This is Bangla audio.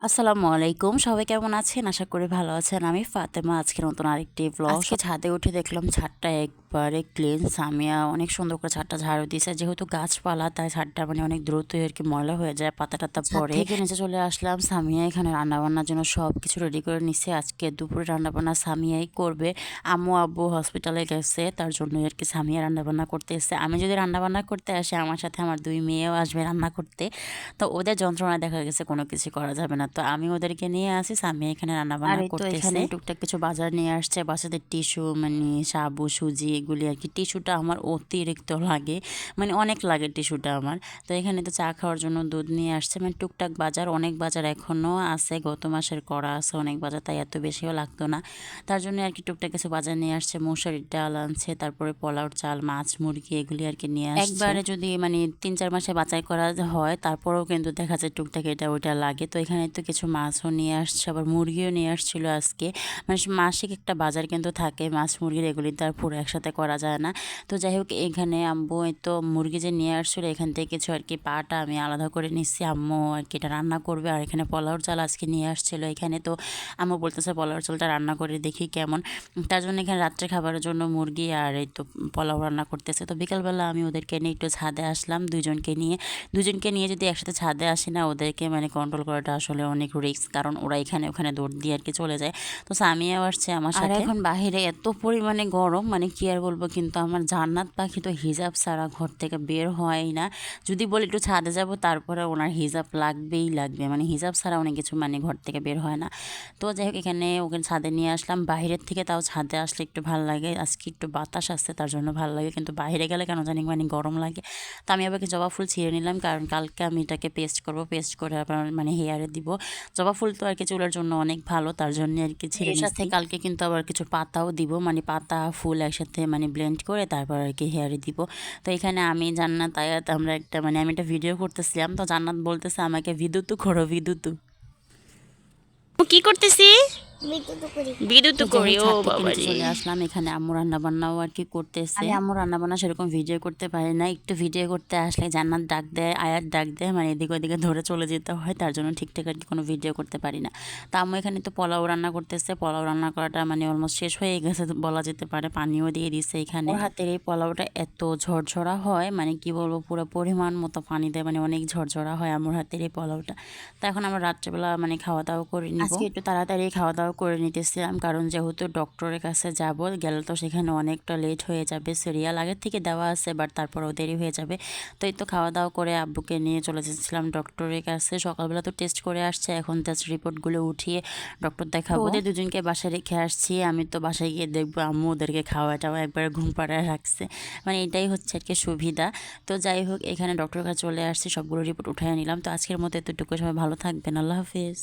আসসালামু আলাইকুম। সবাই কেমন আছেন? আশা করি ভালো আছেন। আমি ফাতেমা। আজকে নতুন আরেকটি ব্লগ। আজকে ছাদে উঠে দেখলাম ছাদটা একবারে ক্লিন। সামিয়া অনেক সুন্দর করে ছাদটা ঝাড়ু দিয়েছে। যেহেতু গাছপালা তাই ছাদটা মানে অনেক দ্রুতই আরকি ময়লা হয়ে যায়, পাতা-টাতা পড়ে। থেকে নিচে চলে আসলাম। সামিয়া এখানে রান্নাবান্নার জন্য সবকিছু রেডি করে নিচ্ছে। আজকে দুপুরে রান্নাবান্না সামিয়াই করবে। আম্মু আব্বু হসপিটালে গেছে, তার জন্যই আরকি সামিয়া রান্নাবান্না করতে এসছে। আমি যদি রান্নাবান্না করতে আসি, আমার সাথে আমার ২ মেয়েও আসবে রান্না করতে। তো ওদের যন্ত্রণায় দেখা গেছে কোনো কিছু করা যাবে না। তো আমি ওদেরকে নিয়ে আসি, আমি এখানে রান্নাবান্না করতেছি। এখানে টুকটাক কিছু বাজার নিয়ে আসছে, বাচ্চাদের টিস্যু মানে সাবু সুজি এগুলি আর কি। টিস্যুটা আমার অতিরিক্ত লাগে, মানে অনেক লাগে টিস্যুটা আমার। তো এখানে তো চা খাওয়ার জন্য দুধ নিয়ে আসছে, মানে টুকটাক বাজার, অনেক বাজার এখনও আছে, গত মাসের করা আছে অনেক বাজার, তাই এত বেশিও লাগতো না। তার জন্য আর কি টুকটাক কিছু বাজার নিয়ে আসছে। মশারির ডাল আনছে, তারপরে পোলাওর চাল, মাছ মুরগি এগুলি আর কি নিয়ে আসছে। একবারে যদি মানে ৩-৪ মাসে বাছাই করা হয় তারপরেও কিন্তু দেখা যায় টুকটাক এটা ওইটা লাগে। তো এখানে তো কিছু মাছও নিয়ে আসছে, আবার মুরগিও নিয়ে আসছিল আজকে। মানে মাসিক একটা বাজার কিন্তু থাকে মাছ মুরগির, এগুলি তো আর পুরো একসাথে করা যায় না। তো যাই হোক এখানে আম্মু এই তো মুরগি যে নিয়ে আসছিল এখান থেকে কিছু আর কি পাটা আমি আলাদা করে নিচ্ছি। আম্মু আর কি এটা রান্না করবে। আর এখানে পোলাওর চাল আজকে নিয়ে আসছিল। এখানে তো আম্মু বলতেছে পোলাওর চালটা রান্না করে দেখি কেমন। তার জন্য এখানে রাত্রে খাবারের জন্য মুরগি আর এই তো পোলাও রান্না করতেছে। তো বিকালবেলা আমি ওদেরকে নিয়ে একটু ছাদে আসলাম, দুজনকে নিয়ে যদি একসাথে ছাদে আসি না, ওদেরকে মানে কন্ট্রোল করাটা আসলে অনেক রিস্ক, কারণ ওরা এখানে ওখানে দৌড় দিয়ে আর কি চলে যায়। তো সামিয়াও আসছে আমার সাথে। আর এখন বাহিরে এত পরিমাণে গরম, মানে কি আর বলবো, কিন্তু আমার জান্নাত পাখি তো হিজাব ছাড়া ঘর থেকে বের হয় না। যদি বলি একটু ছাদে যাব, তারপরে ওনার হিজাব লাগবেই লাগবে, মানে হিজাব ছাড়া অনেক কিছু মানে ঘর থেকে বের হয় না। তো যাই হোক এখানে ওকে ছাদে নিয়ে আসলাম বাহিরের থেকে, তাও ছাদে আসলে একটু ভালো লাগে। আজকে একটু বাতাস আসছে তার জন্য ভালো লাগে, কিন্তু বাইরে গেলে কেন জানি মানে গরম লাগে। তো আমি আবার জবা ফুল ছিঁড়ে নিলাম, কারণ কালকে আমি এটাকে পেস্ট করব, পেস্ট করে আবার মানে হেয়ারে দিব। জবা ফুল তো আর কি চুলের জন্য অনেক ভালো, তার জন্য আর কি ছিঁড়ে নিচ্ছি। সাথে কালকে কিন্তু আবার কিছু পাতাও দিব, মানে পাতা ফুল একসাথে মানে ব্লেন্ড করে তারপর আর কি হেয়ারে দিব। তো এখানে আমি জান্নাত আয়াত আমরা একটা মানে আমি একটা ভিডিও করতেছিলাম, তো জান্নাত বলতেছে আমাকে ভিদুতু করো ভিদুতু। কি করতেছি? বিদ্যুৎ করি। ও বাবা রে, চলে আসলাম এখানে আম্মু রান্না বান্নাও আর কি করতেছে। আমি আম্মু রান্না বান্না সেরকম ভিডিও করতে পারি না, একটু ভিডিও করতে আসলে জান্নাত ডাক দেয়, আয়াত ডাক দেয়, মানে এদিকে ওদিকে ধরে চলে যেতে হয়, তার জন্য ঠিকঠাক আর কি কোনো ভিডিও করতে পারি না। তো আম্মু এখানে তো পোলাও রান্না করতেছে, পোলাও রান্না করাটা মানে অলমোস্ট শেষ হয়ে গেছে বলা যেতে পারে, পানিও দিয়ে দিচ্ছে এখানে। ওর হাতের এই পোলাওটা এত ঝরঝরা হয়, মানে কি বলবো, পুরো পরিমাণ মতো পানি দেয়, মানে অনেক ঝরঝরা হয় আম্মুর হাতের এই পোলাওটা। তো এখন আমরা রাত্রেবেলা মানে খাওয়া দাওয়া করে নিব। আজকে একটু তাড়াতাড়ি খাওয়া দাওয়া করে নিতেছিলাম, কারণ যেহেতু ডক্টরের কাছে যাব, গেলে তো সেখানে অনেকটা লেট হয়ে যাবে। সিরিয়াল আগের থেকে দেওয়া আছে, বাট তারপরেও দেরি হয়ে যাবে। তো এই তো খাওয়া দাওয়া করে আব্বুকে নিয়ে চলে যাচ্ছিলাম ডক্টরের কাছে। সকালবেলা তো টেস্ট করে আসছে, এখন জাস্ট রিপোর্টগুলো উঠিয়ে ডক্টর দেখাবো। ওদের দুজনকে বাসায় রেখে আসছি, আমি তো বাসায় গিয়ে দেখবো আম্মু ওদেরকে খাওয়াটাও একবার ঘুম পাড়ায় রাখছে, মানে এটাই হচ্ছে আর কি সুবিধা। তো যাই হোক এখানে ডক্টরের কাছে চলে আসছি, সবগুলো রিপোর্ট উঠিয়ে নিলাম। তো আজকের মতো এতটুকু, সবাই ভালো থাকবেন, আল্লাহ হাফিজ।